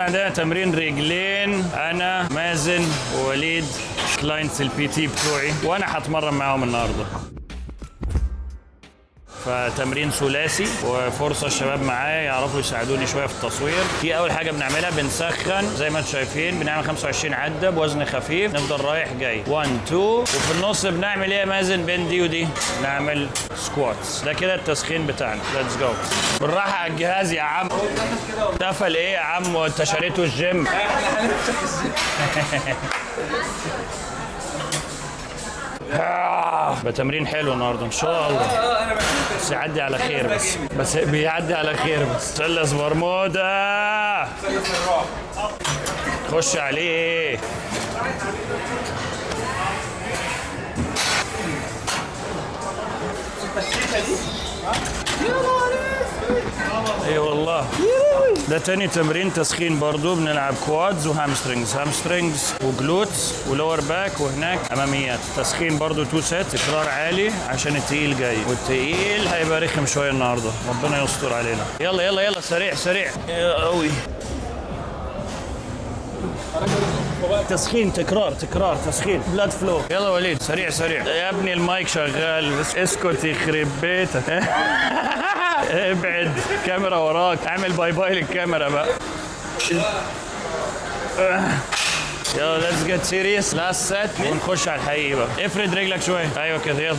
عندنا تمرين رجلين، انا مازن ووليد كلاينتس البي تي بتوعي، وانا هتمرن معاهم النهارده. فتمرين ثلاثي وفرصه الشباب معايا يعرفوا يساعدوني شويه في التصوير. دي اول حاجه بنعملها، بنسخن زي ما انتم شايفين، بنعمل 25 عده بوزن خفيف، نفضل رايح جاي 1 2، وفي النص بنعمل ايه يا مازن بين دي ودي؟ نعمل سكواتس. ده كده التسخين بتاعنا. ليتس جو. بالراحه على الجهاز يا عم. تفل ايه يا عم وانت شريته الجيم؟ احنا هنفتح الجيم. بتمرين حلو النهارده ان شاء الله. انا بحب بس يعدي على خير، بس بيعدي على خير. بس سلس برمودا خش عليه. اي والله. ده تاني تمرين تسخين برضو، بنلعب كوادز وهامسترينجز، هامسترينجز وجلوتس ولور باك، وهناك اماميات. تسخين برضو 2 سيت، تكرار عالي عشان التقيل جاي، والتقيل هيبقى رخم شويه النهارده، ربنا يستر علينا. يلا يلا يلا سريع سريع قوي. تسخين تكرار تكرار تسخين بلاد فلو. يلا وليد سريع سريع يا ابني، المايك شغال بس اسكت يخرب بيتك. ابعد كاميرا وراك، اعمل باي باي للكاميرا بقى. يلا ليتس جيت سيريس لاست سيت ونخش على الحقيقي بقى. افرد رجلك شويه، ايوه كده يلا.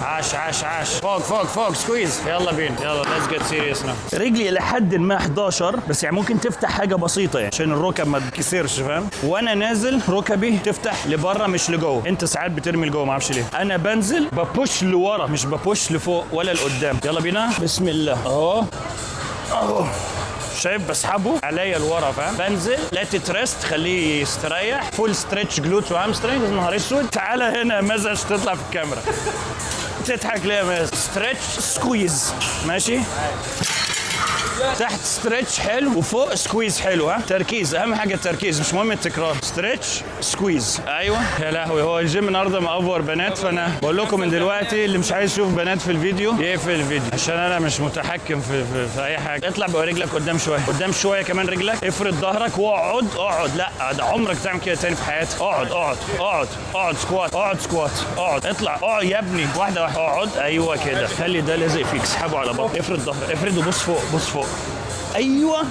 عاش عاش عاش، فوق فوق فوق سكويز. يلا بينا يلا ليتس جيت سيريس ناو. رجلي لحد ما 11 بس، يعني ممكن تفتح حاجه بسيطه يعني عشان الركب ما تكسرش، فاهم؟ وانا نازل ركبي تفتح لبره مش لجوه. انت ساعات بترمي لجوه ما اعرفش ليه. انا بنزل ببوش لورا مش ببوش لفوق ولا لقدام. يلا بينا بسم الله. اهو اهو شايف بسحبه عليا لورا، فاهم؟ بنزل لات ريست، خليه يستريح. فول ستريتش جلوتس وهامسترينجز. نهار اسود. تعالى هنا يا مازن عشان تطلع في الكاميرا. تضحك ليه يا مازن؟ ستريتش سكويز، ماشي؟ تحت ستريتش حلو وفوق سكويز حلو. ها تركيز، اهم حاجه التركيز، مش مهم التكرار. ستريتش سكويز. ايوه يا لهوي، هو الجيم النهارده مأفور بنات، فانا بقول لكم من دلوقتي اللي مش عايز يشوف بنات في الفيديو يقفل الفيديو، عشان انا مش متحكم في اي حاجه. اطلع بقى رجلك قدام شويه، قدام شويه كمان رجلك. افرد ظهرك واقعد اقعد. لا ده عمرك تعمل كده تاني في حياتك. اقعد اقعد اقعد اقعد سكوات، اقعد سكوات، اقعد اطلع اقعد يا ابني، واحده واحده. اقعد ايوه كده، خلي ده لازق فيك، اسحبه على بطنك. افرد ظهرك، افرد وبص فوق، بص فوق. ايوه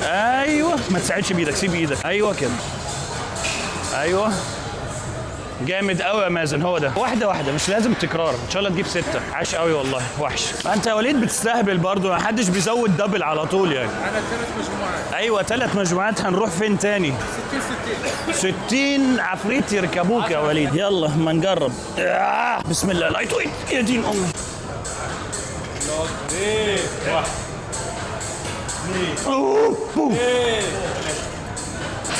ايوه، ما تساعدش بايدك، سيب ايدك. ايوه كده ايوه جامد قوي يا مازن. هو ده، واحده واحده، مش لازم تكرار. ان شاء الله تجيب 6. عاش قوي والله، وحش. انت يا وليد بتستهبل برضه، ما حدش بيزود دبل على طول يعني. انا 3 مجموعات. ايوه 3 مجموعات. هنروح فين تاني؟ 60 عفريت يركبوك يا وليد. يلا ما نجرب. بسم الله. لايت ويت يا دين امي.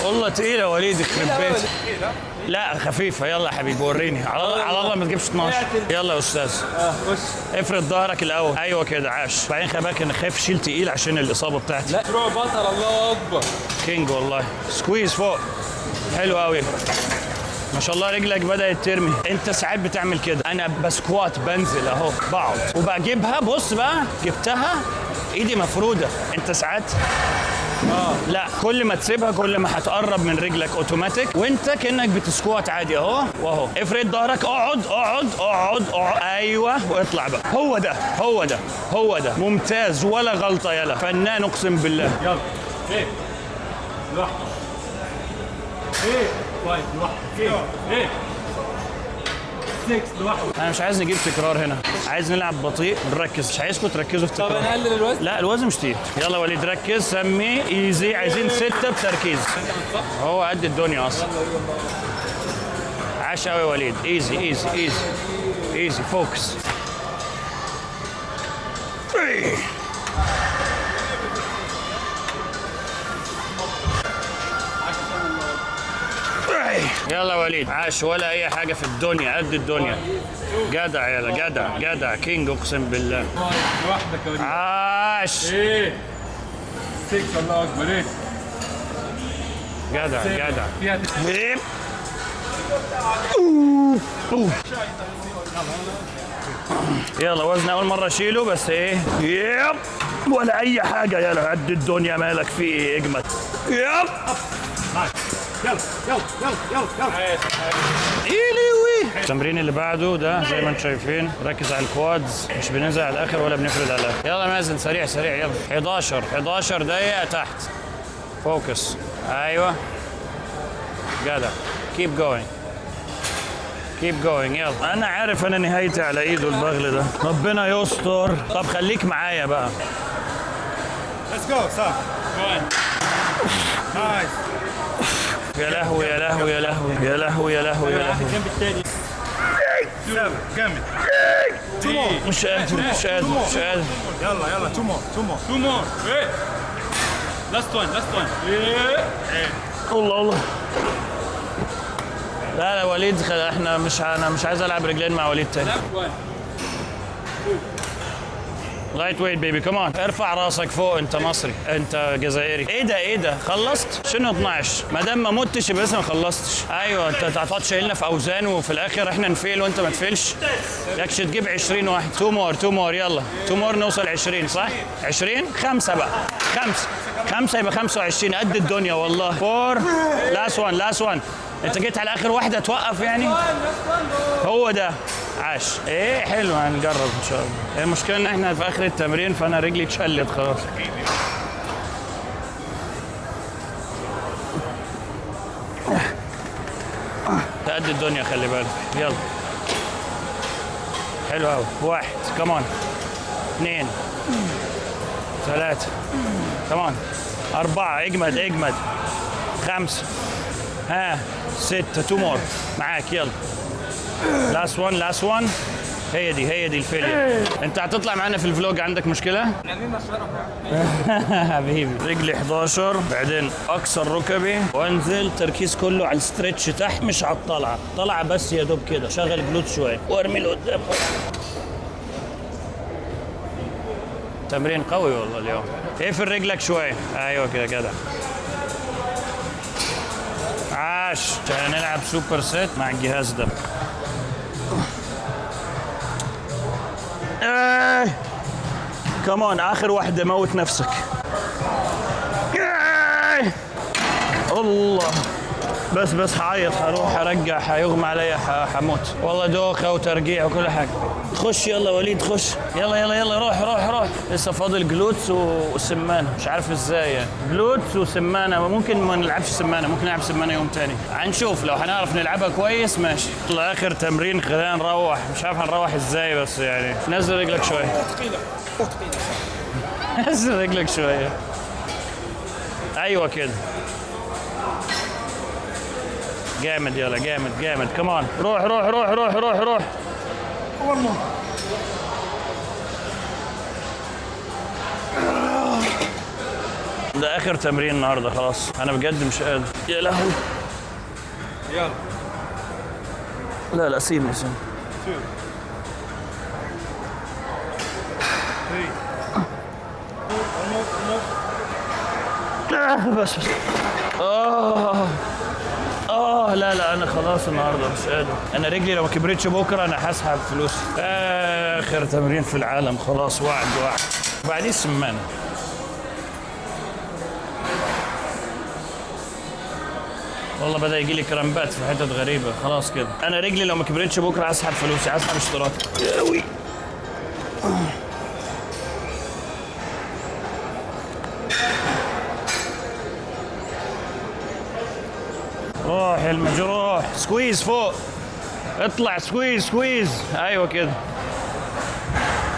والله تقيلة يا وليد يخرب بيتك. لا خفيفة. يلا يا حبيبي وريني، على الله ما تجيبش 12. يلا يا استاذ. خش. افرد ظهرك الاول. ايوه كده عاش. بعدين خلي بالك انك خايف شيل تقيل عشان الاصابة بتاعتي. لا روح بطل، الله اكبر. كينج والله. سكويز فوق حلو قوي. ما شاء الله رجلك بدأت ترمي. انت ساعات بتعمل كده. انا بسكوات بنزل اهو، بقعد وبجيبها. بص بقى جبتها ايدي مفرودة. انت ساعات لا، كل ما تسيبها كل ما هتقرب من رجلك اوتوماتيك، وانت كأنك بتسكوات عادي اهو واهو. افرد ظهرك، اقعد اقعد اقعد اقعد. ايوه واطلع بقى. هو ده هو ده هو ده. ممتاز، ولا غلطة. يلا فنان اقسم بالله. يلا ايه لوحدك، ايه 5 لوحدك، ايه 6 لوحدك. انا مش عايز نجيب تكرار هنا، عايز نلعب بطيء نركز. مش عايزكم تركزوا في طب التكرار. نقلل الوزن. لا الوزن مش تقيل. يلا وليد ركز، سمي ايزي. عايزين 6 بتركيز. هو قد الدنيا اصلا. عاش قوي يا وليد. ايزي ايزي ايزي ايزي فوكس. يلا وليد عاش، ولا اي حاجه في الدنيا، قد الدنيا. جدع يلا، جدع جدع كينج اقسم بالله. لوحدك يا وليد. عاش. ايه 6 الله اكبر. ايه جدع جدع. فيها هيب. يلا وزن اول مره اشيله بس ايه. يب ولا اي حاجه. يلا قد الدنيا مالك في ايه. اجمد. يب يلا يلا يلا يلا يلا. إيليوي. التمرين اللي بعده ده زي ما انتم شايفين ركز على الكوادز، مش بننزل على الاخر ولا بنفرد على الاخر. يلا مازن سريع سريع يلا. 11 دقيقة تحت. فوكس. ايوه جدع. كيب جوينج كيب جوينج. يلا انا عارف انا نهايتي على ايده البغل ده. ربنا يستر. طب خليك معايا بقى. Let's go Sam. Nice. يا لهوي يا لهوي يا لهوي يا لهوي يا لهوي يا لهوي. الجنب الثاني. جامد. مش قادر مش قادر مش قادر. يلا يلا two more. Hey. Last one. الله الله. لا لا وليد احنا انا مش عايز العب رجلين مع وليد تاني. Last one. لايت ويت بيبي كمان. ارفع راسك فوق. انت مصري انت جزائري. ايه ده خلصت شنو 12 ما دام ما متش يبقى لسه ما خلصتش. ايوه انت هتقعد شايلنا في اوزان وفي الاخر احنا نفيل وانت ما تفيلش. يكش تجيب 20 واحد. تو مور يلا. تو مور نوصل 20 صح 20. 5 بقى 5 يبقى 25 قد الدنيا والله. 4 لاست وان. انت جيت على اخر واحده توقف يعني. هو ده عاش. ايه حلو هنجرب ان شاء الله. المشكله ان احنا في اخر التمرين فانا رجلي اتشلت خلاص. قد الدنيا خلي بالك. يلا حلو قوي. 1 كمان 2 3 كمان 4 اجمد 5 6 2 مور معاك. يلا لاست وان. هي دي الفيلير. انت هتطلع معانا في الفلوج عندك مشكله؟ حبيبي. رجلي 11 بعدين اكسر ركبي وانزل تركيز كله على الستريتش تحت مش على الطلعه بس يا دوب كده. شغل جلوت شويه وارمي لقدام. تمرين قوي والله اليوم. اقفل رجلك شويه. ايوه كده جدع. عاش. هنلعب سوبر سيت مع الجهاز ده. كمان اخر واحده موت نفسك. الله بس هعيط هروح ارجع هيغمى عليا هموت والله. دوخه وترجيع وكل حاجه. خش يلا وليد خش. يلا روح. لسه فاضل جلوتس وسمانه مش عارف ازاي يعني. جلوتس وسمانه. ممكن ما نلعبش سمانه. ممكن نلعب سمانه يوم تاني. هنشوف لو هنعرف نلعبها كويس ماشي. طلع اخر تمرين خلينا نروح. مش عارف هنروح ازاي بس يعني. نزل رجلك شويه. نزل رجلك شويه. ايوه كده جامد. يلا جامد كمان. روح. ده اخر تمرين النهارده خلاص. انا بجد مش قادر. يا لهوي. يلا. لا سيبني 2 3 بس لا انا خلاص النهارده مش قادر. انا رجلي لو ما كبرتش بكره انا هسحب فلوسي. اخر تمرين في العالم خلاص. واحد بعدين السمانه. والله بدا يجي لي كرامبات في حتت غريبه. خلاص كده انا رجلي لو ما كبرتش بكره هسحب فلوسي. هسحب اشتراكي. روح يا المجروح. سكويز فوق. اطلع سكويز. ايوه كده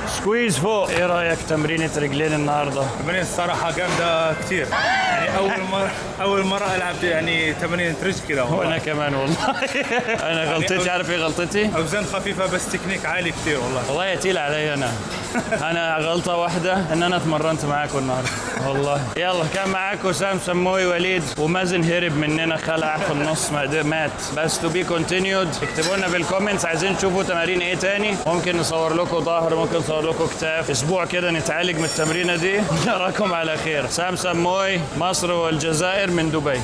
سكويز فوق. ايه رايك تمرينة رجلين النهارده؟ تمرين الصراحة جامدة كثير. يعني أول مرة ألعب يعني تمرين رجل كذا. وانا كمان والله. انا غلطتي. عارف ايه غلطتي؟ أوزان خفيفة بس تكنيك عالي كثير والله. والله يتيل علي انا غلطه واحده ان انا اتمرنت معاكم النهارده والله. يلا كان معاكم سام سموي وليد ومازن هرب مننا خلع في النص مات. بس تو بي كونتينيود. اكتبوا لنا بالكومنتس عايزين تشوفوا تمارين ايه تاني. ممكن نصور لكم ظهر ممكن نصور لكم كتاف. اسبوع كده نتعالج من التمرينه دي. نراكم على خير. سام سموي مصر والجزائر من دبي.